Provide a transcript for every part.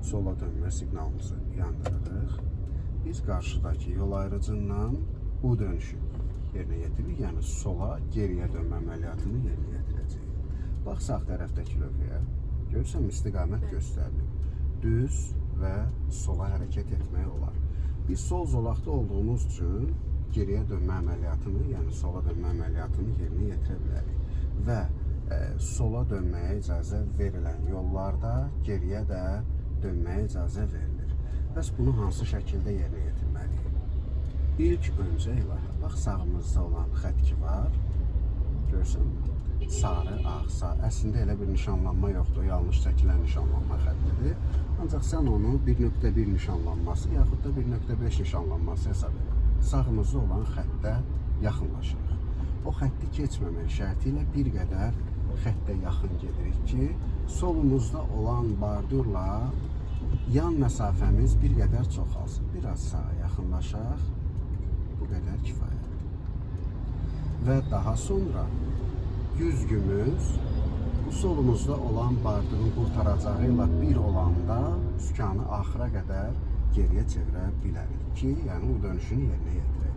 sola dönmə siqnalımızı yandırırıq. Biz qarşıdakı yol ayrıcından U dönüşü yerinə yetiririk. Yəni sola geriyə dönmə əməliyyatını yerinə yetirəcəyik. Bax sağ tərəfdəki lövhəyə. Görürsən, istiqamət göstərilir. Düz və sola hərəkət etmək olar. Biz sol zolaqda olduğumuz üçün geriyə dönmə əməliyyatını, yəni sola dönmə əməliyyatını yerinə yetirə bilərik. Və sola dönməyə icazə verilən yollarda geriyə də dönməyə icazə verilir. Bəs bunu hansı şəkildə yerinə yetirməliyik? İlk öncə ilahə, bax sağımızda olan xətt ki var, görürsən, sarı, ağ, sağ. Əslində elə bir nişanlanma yoxdur, yanlış çəkilən nişanlanma xəttidir. Ancaq sən onu 1.1 nişanlanması yaxud da 1.5 nişanlanması hesab edin. Sağımızda olan xəttə yaxınlaşırıq. O xətti keçməmək şərti ilə bir qədər xəttə yaxın gedirik ki, solumuzda olan bardurla yan məsafəmiz bir qədər çoxalsın. Biraz sağa yaxınlaşaq, bu qədər kifayətdir. Və daha sonra güzgümüz bu solumuzda olan bardurun qurtaracağı ilə bir olanda sükanı axıra qədər geriyə çevirə bilərik ki, yəni U dönüşünü yerinə yetirək.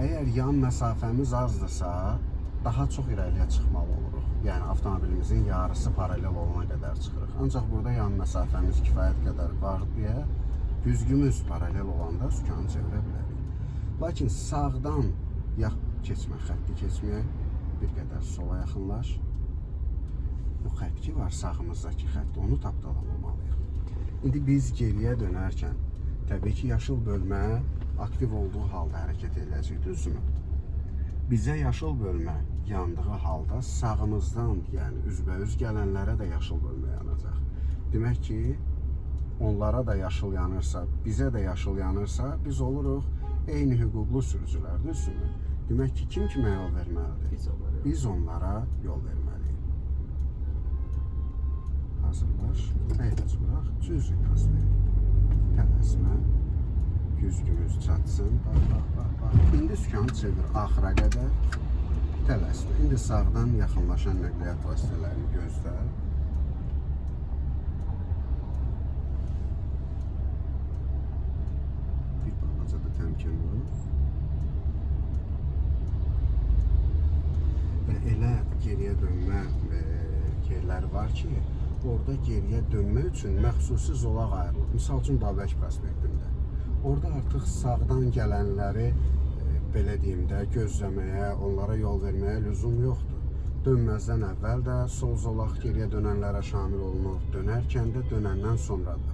Əgər yan məsafəmiz azdırsa, daha çox irəliyə çıxmalı oluruq. Yəni avtomobilimizin yarısı paralel olana qədər çıxırıq. Ancaq burada yan məsafəmiz kifayət qədər var deyə güzgümüz paralel olanda sükanı çevirə bilərik. Lakin sağdan keçmək, xətti keçməyək, bir qədər sola yaxınlaş. Bu xətt ki var, sağımızdakı xətt, onu tapdalamamalıyıq. İndi biz geriyə dönərkən, təbii ki, yaşıl bölmə aktiv olduğu halda hərəkət edəcək, düzdürmü? Bizə yaşıl bölmə yandığı halda sağımızdan, yəni üzbəüz gələnlərə də yaşıl bölmə yanacaq. Demək ki, onlara da yaşıl yanırsa, bizə də yaşıl yanırsa, biz oluruq eyni hüquqlu sürücülər, düzdürmü? Demək ki, kim kimə yol verməlidir? Biz onlara yol verməliyik. Hazırlaş, əyləc bıraq, cüzü qaz verir. Tələsmə, güzgümüz çatsın, bax. İndi sükanı çevir axıra qədər, tələsmə. İndi sağdan yaxınlaşan nəqliyyat vasitələrini gözlə. Bir balaca da təmkin var. Və elə geriyə dönmə yerləri var ki, orada geriyə dönmə üçün məxsusi zolaq ayrılır. Misal üçün Babək prospektində. Orada artıq sağdan gələnləri, belə deyim də, gözləməyə, onlara yol verməyə lüzum yoxdur. Dönməzdən əvvəl də sol zolaq geriyə dönənlərə şamil olunur. Dönərkən də, dönəndən sonra da.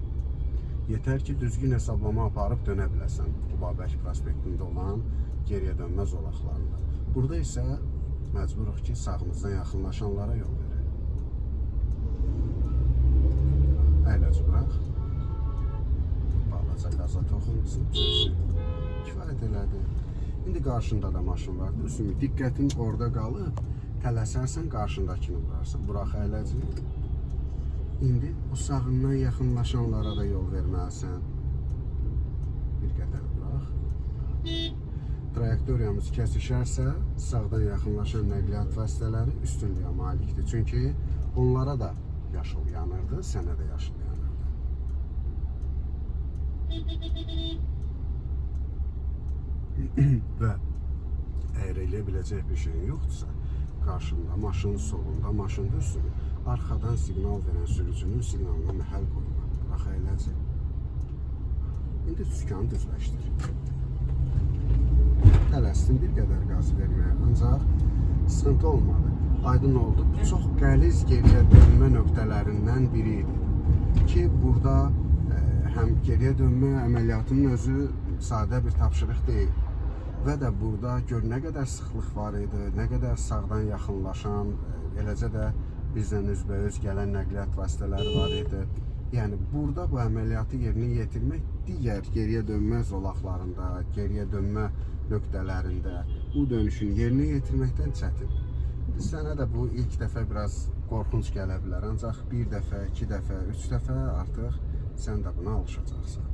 Yetər ki, düzgün hesablama aparıb dönə biləsən bu Babək prospektində olan geriyə dönmə zolaqlarında. Burada isə məcburuq ki, sağımızdan yaxınlaşanlara yol verək. Əyləc bıraq. Balaca qaza toxunursun, cüzü. Kifayət elədi. İndi qarşında da maşın var. Düzdürmü? Diqqətin orada qalıb, tələsərsən, qarşındakını vurarsan. Bıraq əyləci. İndi o sağından yaxınlaşanlara da yol verməlisən. Bir qədər bıraq. Trayektoriyamız kəsişərsə, sağdan yaxınlaşan nəqliyyat vasitələri üstünlüyə malikdir. Çünki onlara da yaşıl yanırdı, sənə də yaşıl yanırdı. Və əgər eləyə biləcək bir şey yoxdursa, qarşında, maşının solunda, maşında üstünü, arxadan siqnal verən sürücünün siqnalına məhəl qoyma. Bıraq əyləci. İndi sükanı düzləşdir. Tələsdin bir qədər qaz verməyə, ancaq sıxıntı olmadı. Aydın oldu, bu çox qəliz geriyə dönmə nöqtələrindən biri idi. Ki, burada həm geriyə dönmə əməliyyatının özü sadə bir tapşırıq deyil. Və də burada gör nə qədər sıxlıq var idi, nə qədər sağdan yaxınlaşan, eləcə də bizdən üzbəüz gələn nəqliyyat vasitələri var idi. Yəni, burada bu əməliyyatı yerinə yetirmək digər geriyə dönmə zolaqlarında, geriyə dönmə nöqtələrində U dönüşünü yerinə yetirməkdən çətindir. Sənə də bu ilk dəfə biraz qorxunc gələ bilər, ancaq bir dəfə, iki dəfə, üç dəfə artıq sən də buna alışacaqsan.